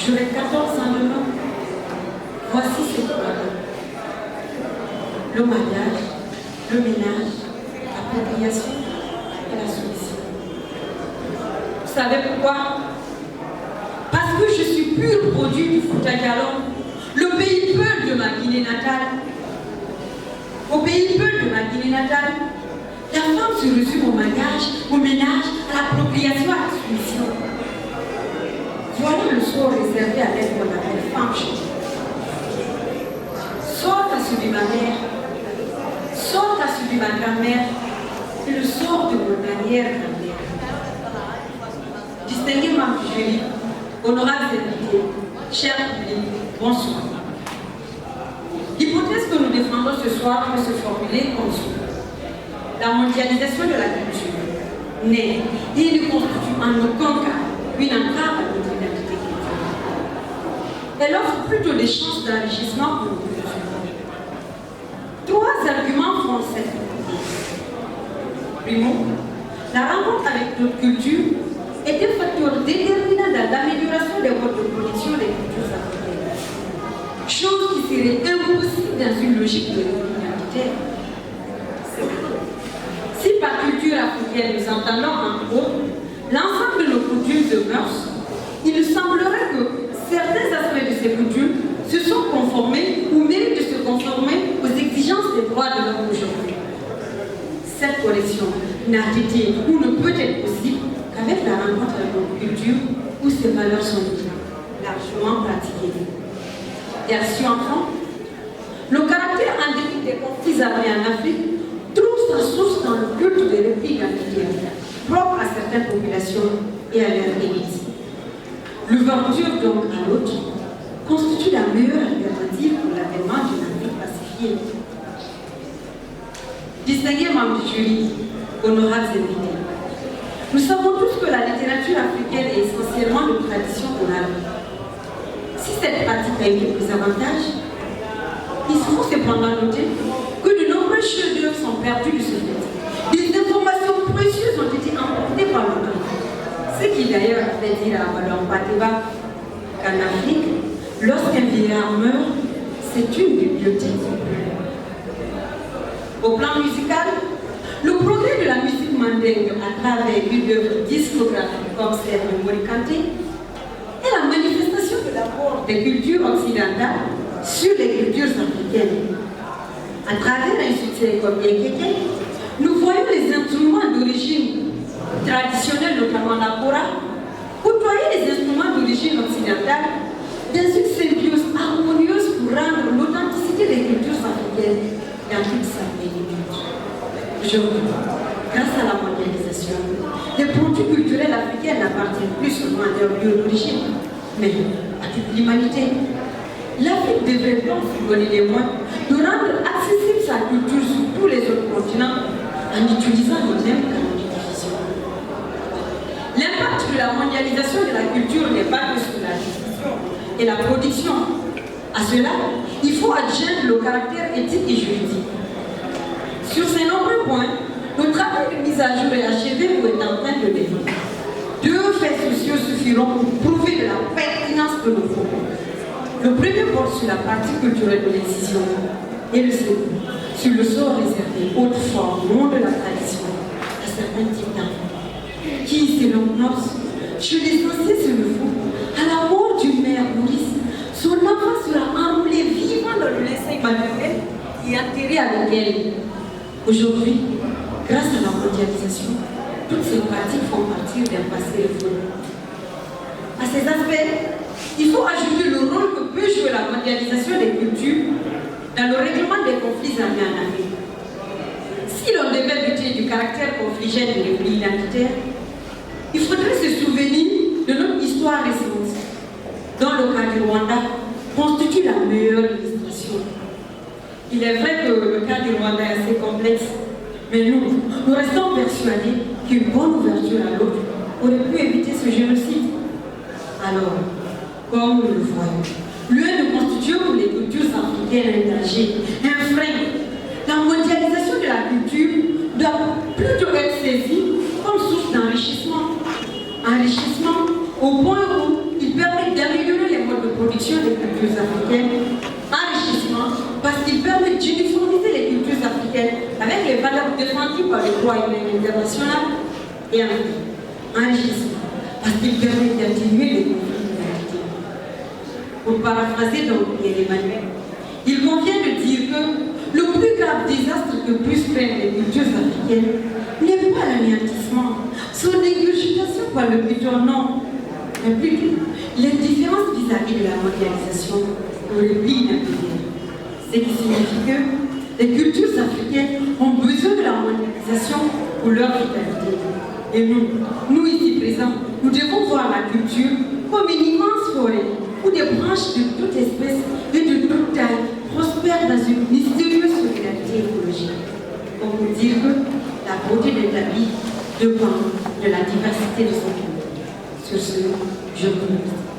J'aurai 14 ans demain. Voici ce que le mariage, le ménage, l'appropriation et la soumission. Vous savez pourquoi? Parce que je suis pur produit du Fouta Djallon, le pays peul de ma Guinée natale. Au pays peul de ma Guinée natale, la femme se résume au mariage, au ménage, à l'appropriation, à la soumission. Voilà le sort réservé à l'aide qu'on appelle femme chérie. Sort a subi ma mère, sort a subi ma grand-mère, et le sort de mon arrière-grand-mère. Distingués membres du jury, honorables invités, chers publics, bonsoir. L'hypothèse que nous défendons ce soir peut se formuler comme suit. La mondialisation de la culture n'est et ne constitue en aucun cas une entrave à notre identité culturelle. Elle offre plutôt des chances d'enrichissement pour nos cultures. Trois arguments font cette hypothèse. Primo, la rencontre avec notre culture est un facteur déterminant dans l'amélioration des modes de production des cultures africaines. Chose qui serait impossible dans une logique de identitaire. Si par culture africaine nous entendons en gros l'ensemble de nos coutumes de mœurs, il nous semblerait que certains aspects de ces coutumes se sont conformés ou méritent de se conformer aux exigences des droits de l'homme aujourd'hui. Cette connexion n'a été ou ne peut être possible qu'avec la rencontre de nos cultures où ces valeurs sont largement pratiquées. Version enfant, le caractère endémique des conflits armés en Afrique trouve sa source dans le culte des replis identitaires, propre à certaines populations et à leur élite. L'ouverture donc à l'autre constitue la meilleure alternative pour l'avènement d'une Afrique pacifiée. Distingués membres du jury, honorables invités, nous savons tous que la littérature africaine est essentiellement de tradition orale. Si cette pratique a eu quelques avantages, il faut cependant noter que de nombreux chefs-d'œuvre sont perdus de ce fait. Des informations précieuses ont été emportées par le temps. Ce qui d'ailleurs a fait dire à Madame Pateba qu'en Afrique, lorsqu'un vieillard meurt, c'est une bibliothèque. Au plan musical, le progrès de la musique mandingue à travers une œuvre discographique comme celle de Mori Kanté est la manifestation de l'apport des cultures occidentales sur les cultures africaines. À travers un succès comme Yekeke, nous voyons les instruments d'origine traditionnelle, notamment la kora, côtoyer les instruments d'origine occidentale dans une symbiose harmonieuse pour rendre l'authenticité des cultures africaines dans toute sa plénitude. Aujourd'hui, grâce à la mondialisation, les produits culturels africains n'appartiennent plus seulement à leur lieu d'origine, mais à toute l'humanité. L'Afrique devrait donc se donner les moyens de rendre accessible sa culture sur tous les autres continents en utilisant les mêmes canaux de diffusion. L'impact de la mondialisation de la culture n'est pas que sur la diffusion et la production. À cela, il faut adjoindre le caractère éthique et juridique. Sur ces nombreux points, le travail de mise à jour est achevé ou est en train de développer. Deux faits sociaux suffiront pour prouver de la pertinence de nos propos. Le premier porte sur la partie culturelle de l'excision et le second sur le sort réservé autrefois au nom de la tradition à certains types d'enfants qui, selon Knox, chez les anciens se le font, à la mort d'une mère nourrice, son enfant sera enroulé vivant dans le linceul manuel et enterré à laquelle. Aujourd'hui, grâce à la mondialisation, toutes ces pratiques font partie d'un passé révolu. À ces aspects, il faut ajouter le rôle que peut jouer la mondialisation des cultures dans le règlement des conflits armés en Afrique. Si l'on devait douter du caractère confligent des replis identitaires, il faudrait se souvenir de notre histoire récente, dont le cas du Rwanda constitue la meilleure illustration. Il est vrai que le cas du Rwanda est assez complexe, mais nous restons persuadés qu'une bonne ouverture à l'autre aurait pu éviter ce génocide. Alors, comme nous le voyons, l'UE ne constitue pour les cultures africaines un danger, un frein. La mondialisation de la culture doit plutôt être saisie comme source d'enrichissement. Enrichissement au point où il permet d'améliorer les promotion des cultures africaines, enrichissement, parce qu'il permet d'uniformiser les cultures africaines avec les valeurs défendues par le droit humain international, et enrichissement, parce qu'il permet d'atténuer les conflits de réalité. Pour paraphraser donc Emmanuel, il convient de dire que le plus grave désastre que puissent faire les cultures africaines n'est pas l'anéantissement, son ingurgitation par le buteur, non, mais plutôt l'indifférence vis-à-vis de la mondialisation ou le repli impérial. Ce qui signifie que les cultures africaines ont besoin de la mondialisation pour leur vitalité. Et nous ici présents, nous devons voir la culture comme une immense forêt où des branches de toute espèce et de toute taille prospèrent dans une mystérieuse solidarité écologique. On peut dire que la beauté de la vie dépend de la diversité de son monde. Sur ce, je vous remercie.